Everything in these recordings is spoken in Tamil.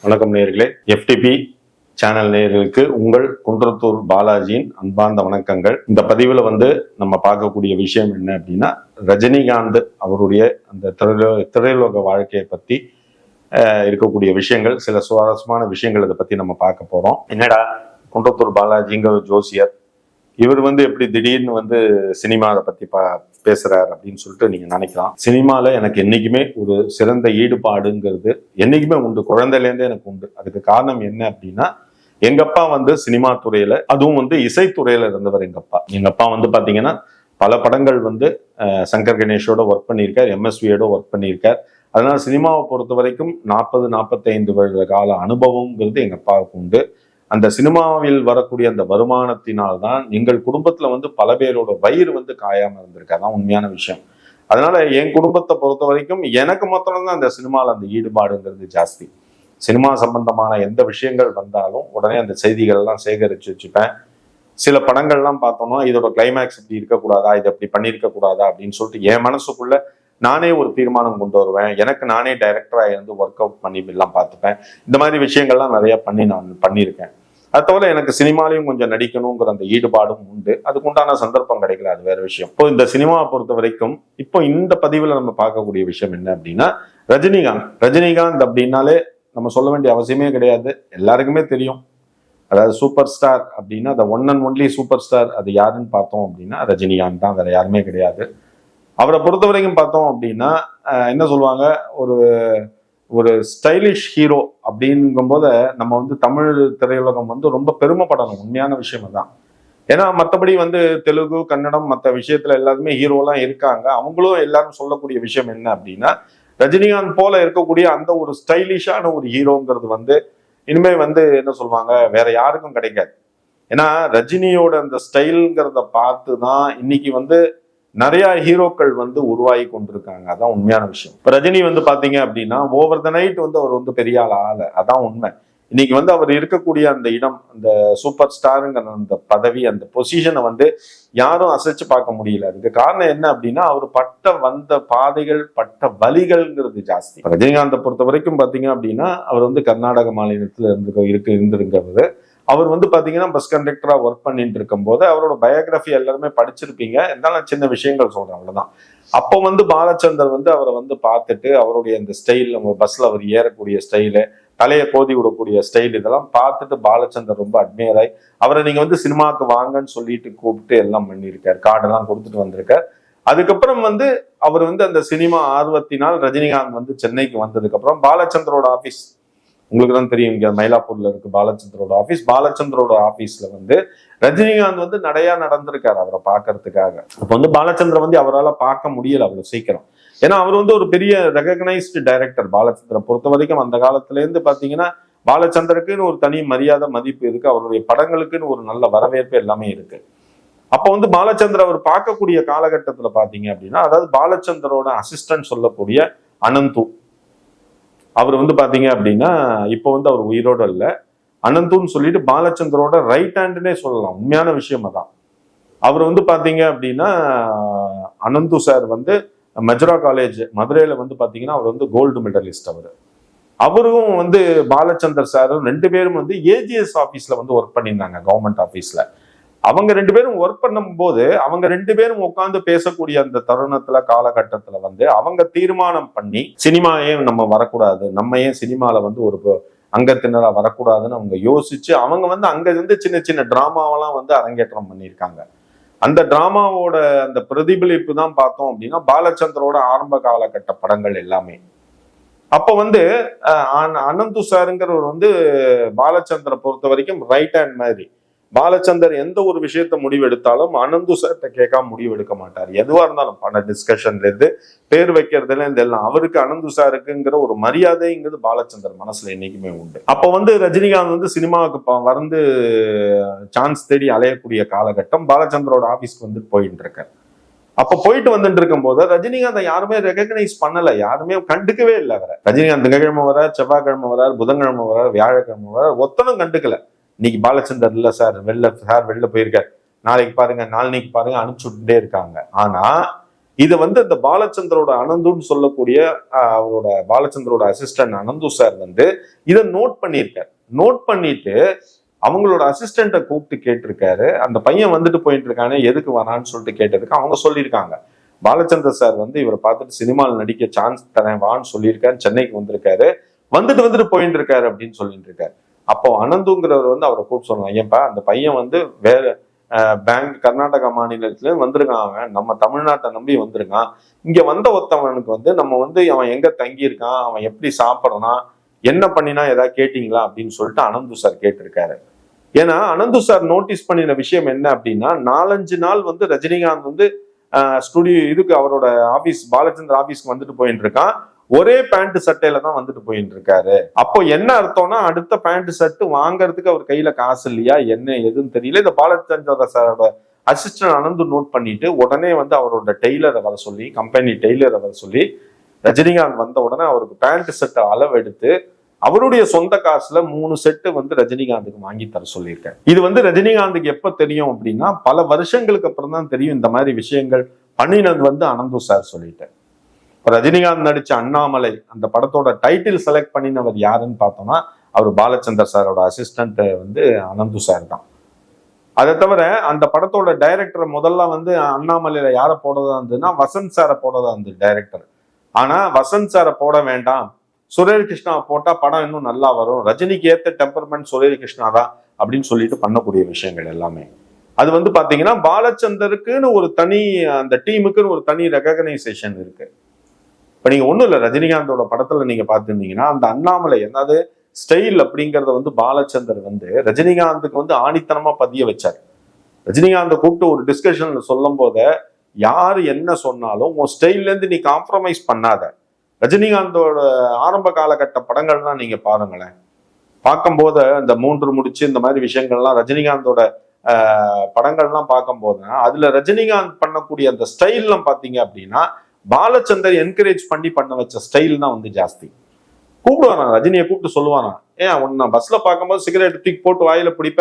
வணக்கம் நேயர்களே. எஃப்டிபி சேனல் நேயர்களுக்கு உங்கள் குன்றத்தூர் பாலாஜியின் அன்பார்ந்த வணக்கங்கள். இந்த பதிவில் நம்ம பார்க்கக்கூடிய விஷயம் என்ன அப்படின்னா, ரஜினிகாந்த் அவருடைய அந்த திரையுலக வாழ்க்கையை பற்றி இருக்கக்கூடிய விஷயங்கள், சில சுவாரஸ்யமான விஷயங்கள் இதை பற்றி நம்ம பார்க்க போகிறோம். என்னடா குன்றத்தூர் பாலாஜிங்கிற ஜோசியர் இவர் எப்படி திடீர்னு சினிமாவை பற்றி பேசுறாரு அப்படின்னு சொல்லிட்டு நீங்க நினைக்கலாம். சினிமால எனக்கு என்னைக்குமே ஒரு சிறந்த ஈடுபாடுங்கிறது என்னைக்குமே உண்டு, குழந்தையிலேருந்தே எனக்கு உண்டு. அதுக்கு காரணம் என்ன அப்படின்னா, எங்க அப்பா சினிமா துறையில, அதுவும் இசைத்துறையில இருந்தவர். எங்க அப்பா பாத்தீங்கன்னா பல படங்கள் சங்கர் கணேஷோட ஒர்க் பண்ணியிருக்கார், எம்எஸ்வியோட ஒர்க் பண்ணியிருக்கார். அதனால சினிமாவை பொறுத்த வரைக்கும் 40-45 வருட கால அனுபவம்ங்கிறது எங்க அப்பாவுக்கு உண்டு. அந்த சினிமாவில் வரக்கூடிய அந்த வருமானத்தினால்தான் எங்கள் குடும்பத்துல பல பேரோட வயிறு காயாம இருந்திருக்கு. அதான் உண்மையான விஷயம். அதனால என் குடும்பத்தை பொறுத்த வரைக்கும் எனக்கு மாத்திரம்தான் அந்த சினிமாவில் அந்த ஈடுபாடுங்கிறது ஜாஸ்தி. சினிமா சம்பந்தமான எந்த விஷயங்கள் வந்தாலும் உடனே அந்த செய்திகள் எல்லாம் சேகரிச்சு வச்சுப்பேன். சில படங்கள்லாம் பார்த்தோம்னா இதோட கிளைமேக்ஸ் இப்படி இருக்கக்கூடாதா, இதை இப்படி பண்ணியிருக்க கூடாதா அப்படின்னு சொல்லிட்டு என் மனசுக்குள்ள நானே ஒரு தீர்மானம் கொண்டு வருவேன். எனக்கு நானே டைரக்டரா ஒர்க் அவுட் பண்ணி எல்லாம் பார்த்துப்பேன். இந்த மாதிரி விஷயங்கள்லாம் நிறைய நான் பண்ணியிருக்கேன். அது தவிர எனக்கு சினிமாலையும் கொஞ்சம் நடிக்கணுங்கிற அந்த ஈடுபாடும் உண்டு. அதுக்கு உண்டான சந்தர்ப்பம் கிடைக்கல, அது வேற விஷயம். இப்போ இந்த சினிமாவை பொறுத்த வரைக்கும் இப்போ இந்த பதிவுல நம்ம பார்க்கக்கூடிய விஷயம் என்ன அப்படின்னா, ரஜினிகாந்த் அப்படின்னாலே நம்ம சொல்ல வேண்டிய அவசியமே கிடையாது, எல்லாருக்குமே தெரியும். அதாவது சூப்பர் ஸ்டார் அப்படின்னா அந்த one and only super star அது யாருன்னு பார்த்தோம் அப்படின்னா ரஜினிகாந்த் தான், வேற யாருமே கிடையாது. அவரை பொறுத்த வரைக்கும் பார்த்தோம் அப்படின்னா என்ன சொல்லுவாங்க, ஒரு ஒரு ஸ்டைலிஷ் ஹீரோ அப்படிங்கும்போது நம்ம தமிழ் திரையுலகம் ரொம்ப பெருமைப்படணும். உண்மையான விஷயம் தான். ஏன்னா மற்றபடி தெலுங்கு, கன்னடம் மற்ற விஷயத்துல எல்லாருமே ஹீரோலாம் இருக்காங்க. அவங்களும் எல்லாரும் சொல்லக்கூடிய விஷயம் என்ன அப்படின்னா, ரஜினிகாந்த் போல இருக்கக்கூடிய அந்த ஒரு ஸ்டைலிஷான ஒரு ஹீரோங்கிறது இனிமே என்ன சொல்லுவாங்க, வேற யாருக்கும் கிடைக்காது. ஏன்னா ரஜினியோட அந்த ஸ்டைல்ங்கிறத பார்த்து தான் இன்னைக்கு நிறைய ஹீரோக்கள் உருவாகி கொண்டிருக்காங்க. அதான் உண்மையான விஷயம். இப்ப ரஜினி பாத்தீங்க அப்படின்னா ஓவர் த நைட் அவர் பெரிய ஆள். அதான் உண்மை. இன்னைக்கு அவர் இருக்கக்கூடிய அந்த இடம், அந்த சூப்பர் ஸ்டாருங்கிற அந்த பதவி, அந்த பொசிஷனை யாரும் அசைச்சு பார்க்க முடியல. அதுக்கு காரணம் என்ன அப்படின்னா, அவர் வந்த பாதைகள், பட்ட வலிகள்ங்கிறது ஜாஸ்தி. ரஜினிகாந்தை பொறுத்த வரைக்கும் பாத்தீங்க அப்படின்னா அவர் கர்நாடக மாநிலத்துல இருந்திருக்கிறது. அவர் பாத்தீங்கன்னா பஸ் கண்டக்டரா ஒர்க் பண்ணிட்டு இருக்கும் போது அவரோட பயோகிராஃபி எல்லாருமே படிச்சிருப்பீங்க. இருந்தாலும் சின்ன விஷயங்கள் சொல்றேன், அவ்வளவுதான். அப்போ பாலச்சந்தர் அவரை பார்த்துட்டு அவருடைய அந்த ஸ்டைல், நம்ம பஸ்ல அவர் ஏறக்கூடிய ஸ்டைலு, தலையை கோதி விடக்கூடிய ஸ்டைல், இதெல்லாம் பார்த்துட்டு பாலச்சந்தர் ரொம்ப அட்மையர் ஆகி அவரை நீங்க சினிமாவுக்கு வாங்கன்னு சொல்லிட்டு கூப்பிட்டு எல்லாம் பண்ணியிருக்காரு, கார்டெல்லாம் கொடுத்துட்டு வந்திருக்கார். அதுக்கப்புறம் அவர் அந்த சினிமா ஆர்வத்தினால் ரஜினிகாந்த் சென்னைக்கு வந்ததுக்கு அப்புறம் பாலச்சந்தரோட ஆபீஸ் உங்களுக்கு தான் தெரியும், இங்க மயிலாப்பூர்ல இருக்கு பாலச்சந்தரோட ஆபீஸ். பாலச்சந்தரோட ஆபீஸ்ல ரஜினிகாந்த் நடையா நடந்திருக்காரு அவரை பாக்குறதுக்காக. அப்ப பாலச்சந்திர அவரால் பார்க்க முடியல அவ்வளவு சீக்கிரம். ஏன்னா அவர் ஒரு பெரிய ரெகக்னைஸ்டு டைரக்டர். பாலச்சந்திர பொறுத்த வரைக்கும் அந்த காலத்துல இருந்து பாத்தீங்கன்னா பாலச்சந்தருக்குன்னு ஒரு தனி மரியாதை, மதிப்பு இருக்கு. அவருடைய படங்களுக்குன்னு ஒரு நல்ல வரவேற்பு எல்லாமே இருக்கு. அப்போ பாலச்சந்திர அவர் பார்க்கக்கூடிய காலகட்டத்துல பாத்தீங்க அப்படின்னா, அதாவது பாலச்சந்தரோட அசிஸ்டன்ட் சொல்லக்கூடிய அனந்து, அவர் பாத்தீங்க அப்படின்னா இப்போ அவர் உயிரோட இல்ல. அனந்துன்னு சொல்லிட்டு பாலச்சந்தரோட ரைட் ஹேண்டுன்னே சொல்லலாம். உண்மையான விஷயம் அதான். அவர் பாத்தீங்க அப்படின்னா அனந்து சார் மெஜரா காலேஜ் மதுரையில பாத்தீங்கன்னா அவர் கோல்டு மெடலிஸ்ட். அவரும் பாலச்சந்தர் சாரும் ரெண்டு பேரும் ஏஜிஎஸ் ஆபீஸ்ல ஒர்க் பண்ணியிருந்தாங்க, கவர்மெண்ட் ஆபீஸ்ல. அவங்க ரெண்டு பேரும் ஒர்க் பண்ணும் போது அவங்க ரெண்டு பேரும் உட்கார்ந்து பேசக்கூடிய அந்த தருணத்துல, காலகட்டத்துல அவங்க தீர்மானம் பண்ணி சினிமா ஏன் நம்ம வரக்கூடாது, நம்ம ஏன் சினிமால ஒரு அங்கத்தினரா வரக்கூடாதுன்னு அவங்க யோசிச்சு அவங்க அங்க சின்ன சின்ன டிராமாவெல்லாம் அரங்கேற்றம் பண்ணியிருக்காங்க. அந்த டிராமாவோட அந்த பிரதிபலிப்பு தான் பார்த்தோம் அப்படின்னா பாலச்சந்தரோட ஆரம்ப காலகட்ட படங்கள் எல்லாமே. அப்போ அனந்து சாருங்கிறவர் பாலச்சந்தரை பொறுத்த வரைக்கும் ரைட் ஹேண்ட் மாதிரி. பாலச்சந்தர் எந்த ஒரு விஷயத்த முடிவு எடுத்தாலும் அனந்து சார்ட்ட கேட்காம முடிவு எடுக்க மாட்டார். எதுவா இருந்தாலும் பண டிஸ்கஷன்ல இருந்து பேர் வைக்கிறதுல இருந்து எல்லாம் அவருக்கு அனந்து சாருக்குங்கிற ஒரு மரியாதைங்கிறது பாலச்சந்தர் மனசுல என்னைக்குமே உண்டு. அப்போ ரஜினிகாந்த் சினிமாவுக்கு சான்ஸ் தேடி அலையக்கூடிய காலகட்டம். பாலச்சந்தரோட ஆபீஸ்க்கு போயிட்டு இருக்காரு. அப்ப போயிட்டு வந்துட்டு இருக்கும் போது ரஜினிகாந்த் யாருமே ரெகக்னைஸ் பண்ணல, யாருமே கண்டுக்கவே இல்லை அவரை. ரஜினிகாந்த் திங்கக்கிழமை வரார், செவ்வாய்க்கிழமை வரார், புதன்கிழமை வரார், வியாழக்கிழமை வரார், ஒத்தனும் கண்டுக்கல. இன்னைக்கு பாலச்சந்தர் இல்ல சார், வெளில போயிருக்காரு, நாளைக்கு பாருங்க, நாளைக்கு பாருங்க, அனுப்பிச்சு விட்டுட்டே இருக்காங்க. ஆனா இதை வந்து இந்த பாலச்சந்தரோட அனந்துன்னு சொல்லக்கூடிய அவரோட பாலச்சந்தரோட அசிஸ்டன்ட் அனந்து சார் வந்து இதை நோட் பண்ணியிருக்காரு. நோட் பண்ணிட்டு அவங்களோட அசிஸ்டண்ட்டை கூப்பிட்டு கேட்டிருக்காரு, அந்த பையன் வந்துட்டு போயிட்டு இருக்கானே எதுக்கு வரான்னு சொல்லிட்டு கேட்டதுக்கு அவங்க சொல்லியிருக்காங்க, பாலச்சந்தர் சார் வந்து இவரை பார்த்துட்டு சினிமாவில் நடிக்க சான்ஸ் தரேன் வான்னு சொல்லியிருக்காரு, சென்னைக்கு வந்திருக்காரு, வந்துட்டு போயிட்டு இருக்காரு அப்படின்னு சொல்லிட்டு இருக்காரு. அப்போ அனந்துங்கிறவர் வந்து அவரை கூப்பிட்டு சொன்னாங்க, ஐயப்பா அந்த பையன் வந்து வேற பேங்க் கர்நாடகா மாநிலத்துல வந்திருக்கான், அவன் நம்ம தமிழ்நாட்டை நம்பி வந்திருக்கான், இங்க வந்த ஒருத்தவனுக்கு வந்து நம்ம வந்து அவன் எங்க தங்கியிருக்கான், அவன் எப்படி சாப்பிட்றான், என்ன பண்ணினா ஏதாவது கேட்டீங்களா அப்படின்னு சொல்லிட்டு அனந்து சார் கேட்டிருக்காரு. ஏன்னா அனந்து சார் நோட்டீஸ் பண்ணின விஷயம் என்ன அப்படின்னா, 4-5 நாள் வந்து ரஜினிகாந்த் வந்து ஸ்டுடியோ இதுக்கு அவரோட ஆபீஸ் பாலச்சந்தர் ஆபீஸ்க்கு வந்துட்டு போயிட்டு இருக்கான், ஒரே பேண்ட் சட்டையில தான் வந்துட்டு போயிட்டு இருக்காரு. அப்போ என்ன அர்த்தம்னா அடுத்த பேண்ட் சட்டு வாங்கறதுக்கு அவர் கையில காசு இல்லையா என்ன எதுன்னு தெரியல. இந்த பாலச்சந்தர் சாரோட அசிஸ்டன்ட் அனந்து நோட் பண்ணிட்டு உடனே வந்து அவரோட டெய்லரை வர சொல்லி, கம்பெனி டெய்லரை வர சொல்லி, ரஜினிகாந்த் வந்த உடனே அவருக்கு பேண்ட் செட்டை அளவு எடுத்து அவருடைய சொந்த காசுல 3 செட்டு வந்து ரஜினிகாந்துக்கு வாங்கி தர சொல்லியிருக்காரு. இது வந்து ரஜினிகாந்துக்கு எப்ப தெரியும் அப்படின்னா பல வருஷங்களுக்கு அப்புறம் தான் தெரியும் இந்த மாதிரி விஷயங்கள் பண்ணினது வந்து அனந்து சார் சொல்லிட்டார். ரஜினிகாந்த் நடிச்ச அண்ணாமலை அந்த படத்தோட டைட்டில் செலக்ட் பண்ணினவர் யாருன்னு பார்த்தோம்னா அவர் பாலச்சந்தர் சாரோட அசிஸ்டன்ட் வந்து அனந்து சார் தான். அதை தவிர அந்த படத்தோட டைரக்டர் முதல்ல வந்து அண்ணாமலையில யாரை போடதா இருந்ததுன்னா வசந்த் சாரை போடதா இருந்தது டைரக்டர். ஆனா வசந்த் சாரை போட வேண்டாம், சுரேல் கிருஷ்ணாவை போட்டா படம் இன்னும் நல்லா வரும், ரஜினிக்கு ஏத்த டெம்பர்மெண்ட் சுரேல் கிருஷ்ணா தான் அப்படின்னு சொல்லிட்டு பண்ணக்கூடிய விஷயங்கள் எல்லாமே. அது வந்து பாத்தீங்கன்னா பாலச்சந்தருக்குன்னு ஒரு தனி, அந்த டீமுக்குன்னு ஒரு தனி ரெகக்னைசேஷன் இருக்கு. இப்ப நீங்க ஒண்ணும் இல்லை, ரஜினிகாந்தோட படத்துல நீங்க பார்த்துருந்தீங்கன்னா அந்த அண்ணாமலை அதாவது ஸ்டைல் அப்படிங்கறத வந்து பாலச்சந்தர் வந்து ரஜினிகாந்துக்கு வந்து ஆணித்தனமா பதிய வச்சார். ரஜினிகாந்தை கூப்பிட்டு ஒரு டிஸ்கஷன்ல சொல்லும் போத யாரு என்ன சொன்னாலும் உன் ஸ்டைல்ல இருந்து நீ காம்ப்ரமைஸ் பண்ணாத. ரஜினிகாந்தோட ஆரம்ப காலகட்ட படங்கள்லாம் நீங்க பாருங்களேன், பார்க்கும்போது இந்த 3 முடிச்சு இந்த மாதிரி விஷயங்கள்லாம் ரஜினிகாந்தோட படங்கள்லாம் பார்க்கும் போதுன்னா அதுல ரஜினிகாந்த் பண்ணக்கூடிய அந்த ஸ்டைல்லாம் பாத்தீங்க அப்படின்னா பாலச்சந்தர் என்கரேஜ் பண்ண வச்ச ஸ்டைல் தான் வந்து ஜாஸ்தி. கூப்பிடுவாரான் ரஜினியை கூப்பிட்டு சொல்லுவாரான், உன்னை பஸ்ல பார்க்கும்போது சிகரெட் தூக்கி போட்டு வாயில பிடிப்ப,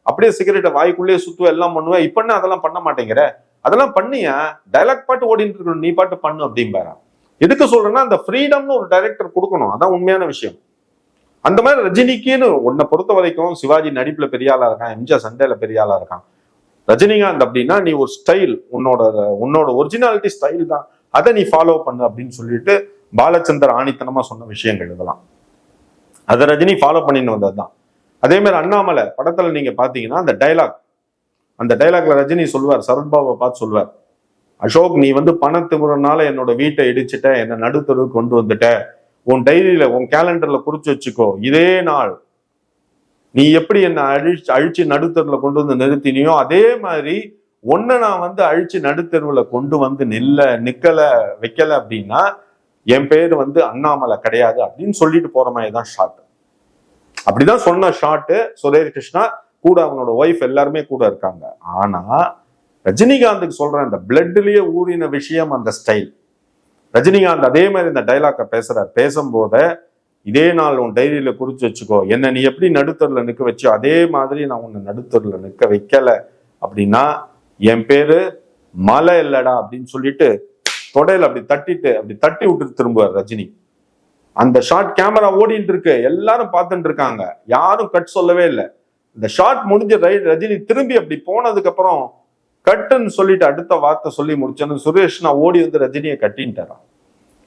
அப்படியே சிகரெட்டை வாய்க்குள்ளேயே சுத்துவ, எல்லாம் பண்ணுவேன், இப்ப அதெல்லாம் பண்ண மாட்டேங்கிற, அதெல்லாம் பண்ணியா டைலாக் பாட்டு ஓடிட்டு இருக்கணும், நீ பாட்டு பண்ணு அப்படிம்பாரா. எதுக்கு சொல்றேன்னா அந்த ஃப்ரீடம்னு ஒரு டைரக்டர் கொடுக்கணும், அதான் உண்மையான விஷயம். அந்த மாதிரி ரஜினிக்குன்னு உன்னை பொறுத்த வரைக்கும் சிவாஜி நடிப்புல பெரிய ஆளா இருக்கான், எம்ஜிஆர் சண்டையில பெரிய ஆளா இருக்கான். ரஜினிகாந்த் அப்படின்னா நீ ஒரு ஸ்டைல், உன்னோட ஒரிஜினாலிட்டி ஸ்டைல் தான், அதை நீ ஃபாலோ பண்ணு அப்படின்னு சொல்லிட்டு பாலச்சந்தர் ஆணித்தனமா சொன்ன விஷயங்கள் இதெல்லாம். அதை ரஜினி ஃபாலோ பண்ணின்னு வந்ததுதான். அதே மாதிரி அண்ணாமலை படத்துல நீங்க பாத்தீங்கன்னா அந்த டைலாக்ல ரஜினி சொல்லுவார், சரத்பாபுவை பார்த்து சொல்லுவார், அசோக் நீ வந்து பணத்திமுறனால என்னோட வீட்டை இடிச்சுட்ட, என்னை நடுத்தருவுக்கு கொண்டு வந்துட்ட, உன் டைரியில உன் கேலண்டர்ல குறிச்சு வச்சுக்கோ, இதே நாள் நீ எப்படி என்னை அழிச்சு நடுத்தருல கொண்டு வந்து நிறுத்தினியோ அதே மாதிரி ஒன்ன நான் வந்து அழிச்சு நடுத்தருவுல கொண்டு வந்து வைக்கல அப்படின்னா என் பேர் வந்து அண்ணாமலை கிடையாது அப்படின்னு சொல்லிட்டு போற மாதிரி தான் ஷாட். அப்படிதான் சொன்ன ஷாட்டு. சுரேஷ் கிருஷ்ணா கூட அவனோட ஒய்ஃப் எல்லாருமே கூட இருக்காங்க. ஆனா ரஜினிகாந்துக்கு சொல்றேன், அந்த பிளட்லயே ஊறின விஷயம் அந்த ஸ்டைல். ரஜினிகாந்த் அதே மாதிரி இந்த டைலாக பேசுறார். பேசும்போத இதே நாள் உன் டைரியில குறிச்சு வச்சுக்கோ, என்ன நீ எப்படி நடுத்தருல நிக்க வச்சோ அதே மாதிரி நான் உன்னை நடுத்தருல நிக்க வைக்கல அப்படின்னா என் பேரு மலை இல்லடா அப்படின்னு சொல்லிட்டு தொடையில அப்படி தட்டி விட்டு திரும்புவார் ரஜினி. அந்த ஷார்ட் கேமரா ஓடிட்டு இருக்கு, எல்லாரும் பார்த்துட்டு இருக்காங்க, யாரும் கட் சொல்லவே இல்லை. இந்த ஷார்ட் முடிஞ்ச ரஜினி திரும்பி அப்படி போனதுக்கு அப்புறம் கட்டுன்னு சொல்லிட்டு அடுத்த வார்த்தை சொல்லி முடிச்சோன்னு சுரேஷ் நான் ஓடி வந்து ரஜினியை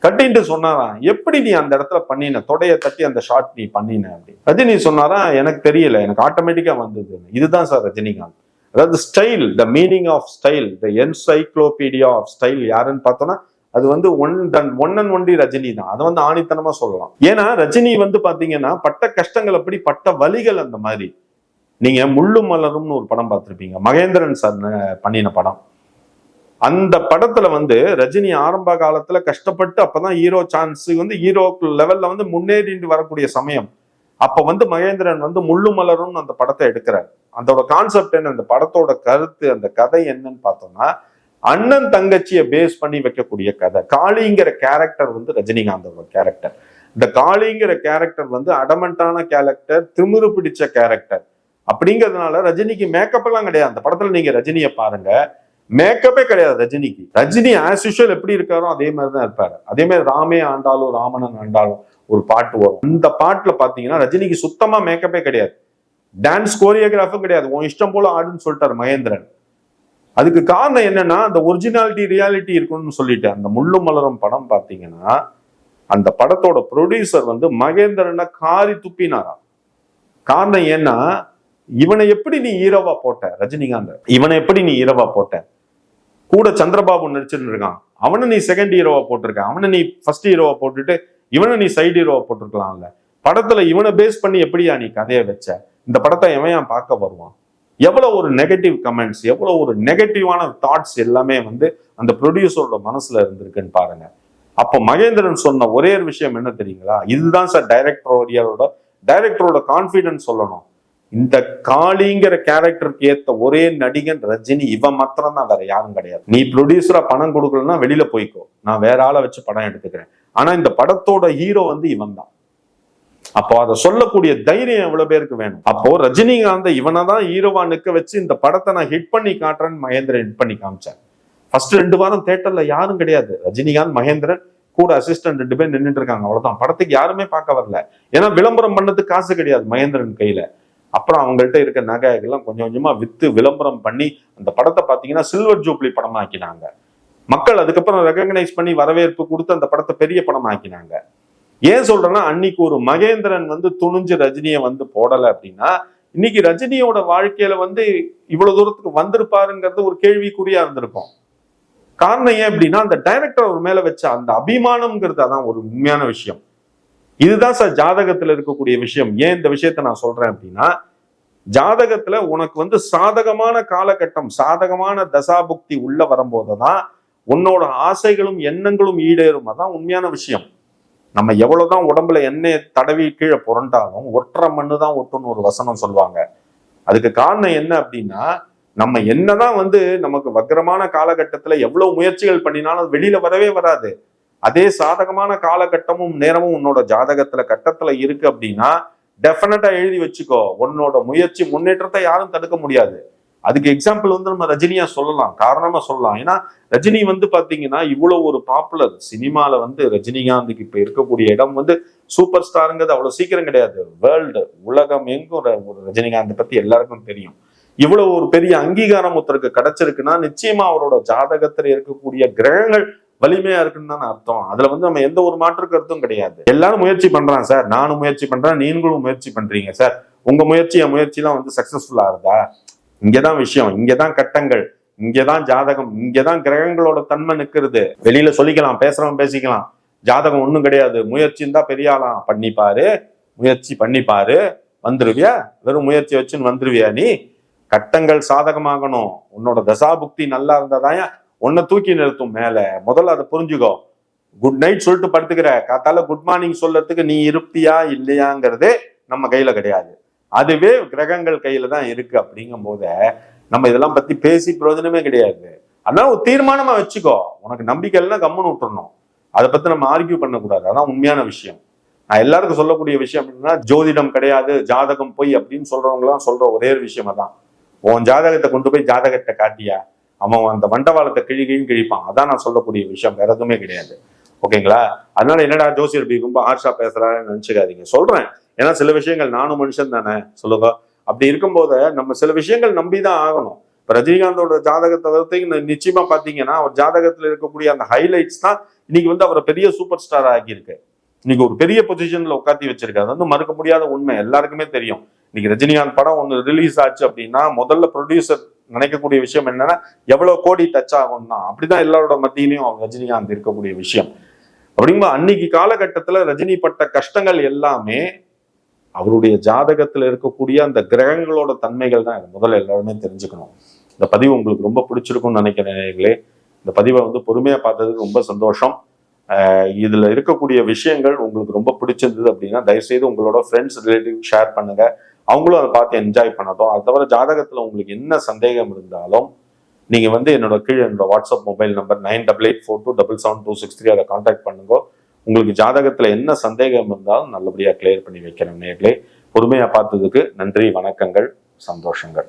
கட்டின்ட்டு சொன்னாராம், எப்படி நீ அந்த இடத்துல பண்ணின, தொடைய தட்டி அந்த ஷார்ட் நீ பண்ணின அப்படி. ரஜினி சொன்னாரா, எனக்கு தெரியல, எனக்கு ஆட்டோமேட்டிக்கா வந்தது. இதுதான் சார் ரஜினிகாந்த். அதாவது style, the meaning of style, the encyclopedia of style யாருன்னு பார்த்தோம்னா அது வந்து ஒன் அண்ட் ஒன்லி ரஜினி தான். அதை வந்து ஆணித்தனமா சொல்லலாம். ஏன்னா ரஜினி வந்து பாத்தீங்கன்னா பட்ட கஷ்டங்கள் அப்படி, பட்ட வலிகள் அந்த மாதிரி. நீங்க முள்ளும் மலரும்னு ஒரு படம் பார்த்திருப்பீங்க, மகேந்திரன் சார் பண்ணின படம். அந்த படத்துல வந்து ரஜினி ஆரம்ப காலத்துல கஷ்டப்பட்டு அப்பதான் ஹீரோ சான்ஸ் வந்து ஹீரோ லெவல்ல வந்து முன்னேறிட்டு வரக்கூடிய சமயம். அப்ப வந்து மகேந்திரன் வந்து முள்ளு மலரும் அந்த படத்தை எடுக்கிறார். அதோட கான்செப்ட் என்ன, அந்த படத்தோட கருத்து, அந்த கதை என்னன்னு பார்த்தோம்னா அண்ணன் தங்கச்சியை பேஸ் பண்ணி வைக்கக்கூடிய கதை. காளிங்கிற கேரக்டர் வந்து ரஜினிகாந்தோட கேரக்டர். இந்த காளிங்கிற கேரக்டர் வந்து அடமெண்டான கேரக்டர், திமிரு பிடிச்ச கேரக்டர். அப்படிங்கிறதுனால ரஜினிக்கு மேக்கப் எல்லாம் கிடையாது. அந்த படத்துல நீங்க ரஜினியை பாருங்க, மேக்கப்பே கிடையாது ரஜினிக்கு. ரஜினி ஆஸ் யூஷுவல் எப்படி இருக்காரோ அதே மாதிரிதான் இருப்பாரு. அதே மாதிரி ராமே ஆண்டாலும் ராமணன் ஆண்டாலும் ஒரு பாட்டு வரும். இந்த பாட்டுல பாத்தீங்கன்னா ரஜினிக்கு சுத்தமா மேக்கப்பே கிடையாது, டான்ஸ் கோரியோகிராஃபும் கிடையாது. உன் இஷ்டம் போல ஆடுன்னு சொல்லிட்டாரு மகேந்திரன். அதுக்கு காரணம் என்னன்னா அந்த ஒரிஜினாலிட்டி ரியாலிட்டி இருக்கணும்னு சொல்லிட்டு அந்த முள்ளும் மலரும் படம் பாத்தீங்கன்னா அந்த படத்தோட ப்ரொடியூசர் வந்து மகேந்திரனை காரி துப்பினாராம். காரணம் ஏன்னா இவனை எப்படி நீ ஹீரோவா போட்ட ரஜினிகாந்த், இவனை எப்படி நீ ஹீரோவா போட்ட, கூட சந்திரபாபு நடிச்சுட்டு இருக்கான், அவனை நீ செகண்ட் ஹீரோவா போட்டிருக்க, அவனை நீ ஃபர்ஸ்ட் ஹீரோவா போட்டுட்டு இவனை நீ சைடு ஹீரோவா போட்டிருக்கலாம்ல. படத்துல இவனை பேஸ் பண்ணி எப்படியா நீ கதையை வச்ச, இந்த படத்தை எவன் பார்க்க வருவான். எவ்வளவு ஒரு நெகட்டிவ் கமெண்ட்ஸ், எவ்வளவு ஒரு நெகட்டிவான தாட்ஸ் எல்லாமே வந்து அந்த ப்ரொடியூசரோட மனசுல இருந்திருக்குன்னு பாருங்க. அப்போ மகேந்திரன் சொன்ன ஒரே ஒரு விஷயம் என்ன தெரியுங்களா, இதுதான் சார் டைரக்டரோட கான்பிடன்ஸ் சொல்லணும். இந்த காளிங்கிற கேரக்டருக்கு ஏத்த ஒரே நடிகன் ரஜினி, இவன் மாத்திரம் தான், வேற யாரும் கிடையாது. நீ ப்ரொடியூசரா பணம் கொடுக்கலன்னா வெளியில போய்க்கோ, நான் வேற ஆளை வச்சு படம் எடுத்துக்கிறேன். ஆனா இந்த படத்தோட ஹீரோ வந்து இவன் தான். அப்போ அதை சொல்லக்கூடிய தைரியம் எவ்வளவு பேருக்கு வேணும். அப்போ ரஜினிகாந்த் இவனை தான் ஹீரோவா நிக்க வச்சு இந்த படத்தை நான் ஹிட் பண்ணி காட்டுறேன்னு மகேந்திரன் ஹிட் பண்ணி காமிச்சார். ஃபர்ஸ்ட் 2 வாரம் தியேட்டர்ல யாரும் கிடையாது, ரஜினிகாந்த் மகேந்திரன் கூட அசிஸ்டன்ட் 2 பேர் நின்றுட்டு இருக்காங்க, அவ்வளவுதான். படத்துக்கு யாருமே பார்க்க வரல, ஏன்னா விளம்பரம் பண்ணதுக்கு காசு கிடையாது மகேந்திரன் கையில. அப்புறம் அவங்கள்ட்ட இருக்க நகைகள்லாம் கொஞ்சம் கொஞ்சமா வித்து விளம்பரம் பண்ணி அந்த படத்தை பாத்தீங்கன்னா சில்வர் ஜூப்ளி படமா ஆக்கினாங்க. மக்கள் அதுக்கப்புறம் ரெகக்னைஸ் பண்ணி வரவேற்பு கொடுத்து அந்த படத்தை பெரிய படம் ஆக்கினாங்க. ஏன் சொல்றேன்னா அன்னைக்கு ஒரு மகேந்திரன் வந்து துணிஞ்சு ரஜினியை வந்து போடல அப்படின்னா இன்னைக்கு ரஜினியோட வாழ்க்கையில வந்து இவ்வளவு தூரத்துக்கு வந்திருப்பாருங்கிறது ஒரு கேள்விக்குறியா இருந்திருக்கும். காரணம் ஏன் அப்படின்னா அந்த டைரக்டர் ஒரு மேல வச்ச அந்த அபிமானம்ங்கிறது அதான் ஒரு உண்மையான விஷயம். இதுதான் சார் ஜாதகத்துல இருக்கக்கூடிய விஷயம். ஏன் இந்த விஷயத்த நான் சொல்றேன் அப்படின்னா, ஜாதகத்துல உனக்கு வந்து சாதகமான காலகட்டம், சாதகமான தசாபுக்தி உள்ள வரும்போதுதான் உன்னோட ஆசைகளும் எண்ணங்களும் ஈடேறும். அதான் உண்மையான விஷயம். நம்ம எவ்வளவுதான் உடம்புல எண்ணெய் தடவி கீழே புரண்டாலும் ஒற்றை மண்ணு தான் ஒட்டுன்னு ஒரு வசனம் சொல்லுவாங்க. அதுக்கு காரணம் என்ன அப்படின்னா, நம்ம என்னதான் வந்து நமக்கு வக்ரமான காலகட்டத்துல எவ்வளவு முயற்சிகள் பண்ணினாலும் வெளியில வரவே வராது. அதே சாதகமான காலகட்டமும் நேரமும் உன்னோட ஜாதகத்துல கட்டத்துல இருக்கு அப்படின்னா டெஃபினட்டா எழுதி வச்சுக்கோ, உன்னோட முயற்சி முன்னேற்றத்தை யாரும் தடுக்க முடியாது. அதுக்கு எக்ஸாம்பிள் வந்து நம்ம ரஜினியா சொல்லலாம், காரணமா சொல்லலாம். ஏன்னா ரஜினி வந்து பாத்தீங்கன்னா இவ்வளவு ஒரு பாப்புலர் சினிமால வந்து ரஜினிகாந்துக்கு இப்ப இருக்கக்கூடிய இடம் வந்து சூப்பர் ஸ்டாருங்கிறது அவ்வளவு சீக்கிரம் கிடையாது. வேர்ல்டு உலகம் எங்கும் ஒரு ரஜினிகாந்த் பத்தி எல்லாருக்கும் தெரியும். இவ்வளவு ஒரு பெரிய அங்கீகாரம் ஒருத்தருக்கு கிடைச்சிருக்குன்னா நிச்சயமா அவரோட ஜாதகத்துல இருக்கக்கூடிய கிரகங்கள் வலிமையா இருக்குன்னு தானே அர்த்தம். அதுல வந்து நம்ம எந்த ஒரு மாற்று கருத்தும் கிடையாது. எல்லாரும் முயற்சி பண்றான் சார், நானும் முயற்சி பண்றேன், நீங்களும் முயற்சி பண்றீங்க சார். உங்க முயற்சி என் முயற்சிலாம் வந்து சக்சஸ்ஃபுல்லா இருந்தா, இங்கதான் விஷயம், இங்கதான் கட்டங்கள், இங்கதான் ஜாதகம், இங்கதான் கிரகங்களோட தன்மை நிக்கிறது. வெளியில சொல்லிக்கலாம், பேசுறவன் பேசிக்கலாம், ஜாதகம் ஒண்ணும் கிடையாது, முயற்சி இருந்தா பெரிய ஆளாம், பண்ணிப்பாரு, முயற்சி பண்ணிப்பாரு, வந்துருவியா, வெறும் முயற்சி வச்சுன்னு வந்துருவியா நீ? கட்டங்கள் சாதகமாகணும், உன்னோட தசாபுக்தி நல்லா இருந்தாதான் உன்னை தூக்கி நிறுத்தும் மேல. முதல்ல அதை புரிஞ்சுக்கோ. குட் நைட் சொல்லிட்டு படுத்துக்கிற, காத்தால குட் மார்னிங் சொல்றதுக்கு நீ இருப்பியா இல்லையாங்கிறதே நம்ம கையில கிடையாது, அதுவே கிரகங்கள் கையில தான் இருக்கு. அப்படிங்கும் போத நம்ம இதெல்லாம் பத்தி பேசி பிரயோஜனமே கிடையாது. அதனால ஒரு தீர்மானமா வச்சுக்கோ, உனக்கு நம்பிக்கை இல்லைன்னா கம்முன்னு விட்டுறணும், அதை பத்தி நம்ம ஆர்கியூ பண்ணக்கூடாது. அதான் உண்மையான விஷயம். நான் எல்லாருக்கும் சொல்லக்கூடிய விஷயம் அப்படின்னா, ஜோதிடம் கிடையாது, ஜாதகம் போய் அப்படின்னு சொல்றவங்களாம் சொல்ற ஒரே ஒரு விஷயமா தான், உன் ஜாதகத்தை கொண்டு போய் ஜாதகத்தை காட்டியா அவன் அந்த வண்டவாளத்தை கிழிகையும் கிழிப்பான். அதான் நான் சொல்லக்கூடிய விஷயம், வேற எதுவுமே கிடையாது. ஓகேங்களா? அதனால என்னடா ஜோசியர் பி ரொம்ப ஹார்ஷா பேசுறாருன்னு நினைச்சுக்காதீங்க. சொல்றேன், ஏன்னா சில விஷயங்கள் நானும் மனுஷன் தானே, சொல்லுங்க. அப்படி இருக்கும்போது நம்ம சில விஷயங்கள் நம்பிதான் ஆகணும். இப்ப ரஜினிகாந்தோட ஜாதகத்தை வந்து நிச்சயமா பாத்தீங்கன்னா அவர் ஜாதகத்துல இருக்கக்கூடிய அந்த ஹைலைட்ஸ் தான் இன்னைக்கு வந்து அவரை பெரிய சூப்பர் ஸ்டார் ஆகியிருக்கு, இன்னைக்கு ஒரு பெரிய பொசிஷன்ல உட்காத்தி வச்சிருக்காரு. அது வந்து மறுக்க முடியாத உண்மை, எல்லாருக்குமே தெரியும். இன்னைக்கு ரஜினிகாந்த் படம் ஒன்று ரிலீஸ் ஆச்சு அப்படின்னா முதல்ல ப்ரொடியூசர் நினைக்கக்கூடிய விஷயம் என்னன்னா எவ்வளவு கோடி டச் ஆகும் தான். அப்படிதான் எல்லாரோட மத்தியிலையும் ரஜினிகாந்த் இருக்கக்கூடிய விஷயம். அப்படிங்கும்போது அன்னைக்கு காலகட்டத்துல ரஜினி பட்ட கஷ்டங்கள் எல்லாமே அவருடைய ஜாதகத்துல இருக்கக்கூடிய அந்த கிரகங்களோட தன்மைகள் தான். முதல்ல எல்லாருமே தெரிஞ்சுக்கணும். இந்த பதிவு உங்களுக்கு ரொம்ப பிடிச்சிருக்கும்னு நினைக்கிறேன். இந்த பதிவை வந்து பொறுமையா பார்த்ததுக்கு ரொம்ப சந்தோஷம். இதுல இருக்கக்கூடிய விஷயங்கள் உங்களுக்கு ரொம்ப பிடிச்சிருந்தது அப்படின்னா தயவுசெய்து உங்களோட ஃப்ரெண்ட்ஸ் ரிலேட்டிவ் ஷேர் பண்ணுங்க, அவங்களும் அதை பார்த்து என்ஜாய் பண்ணட்டும். அது தவிர ஜாதகத்துல உங்களுக்கு என்ன சந்தேகம் இருந்தாலும் நீங்க வந்து என்னோட வாட்ஸ்அப் மொபைல் நம்பர் 9884277263 அதை கான்டாக்ட் பண்ணுங்க. உங்களுக்கு ஜாதகத்துல என்ன சந்தேகம் இருந்தாலும் நல்லபடியா கிளியர் பண்ணி வைக்கிறேன். நேர்களே, பொறுமையா பார்த்ததுக்கு நன்றி, வணக்கங்கள், சந்தோஷங்கள்.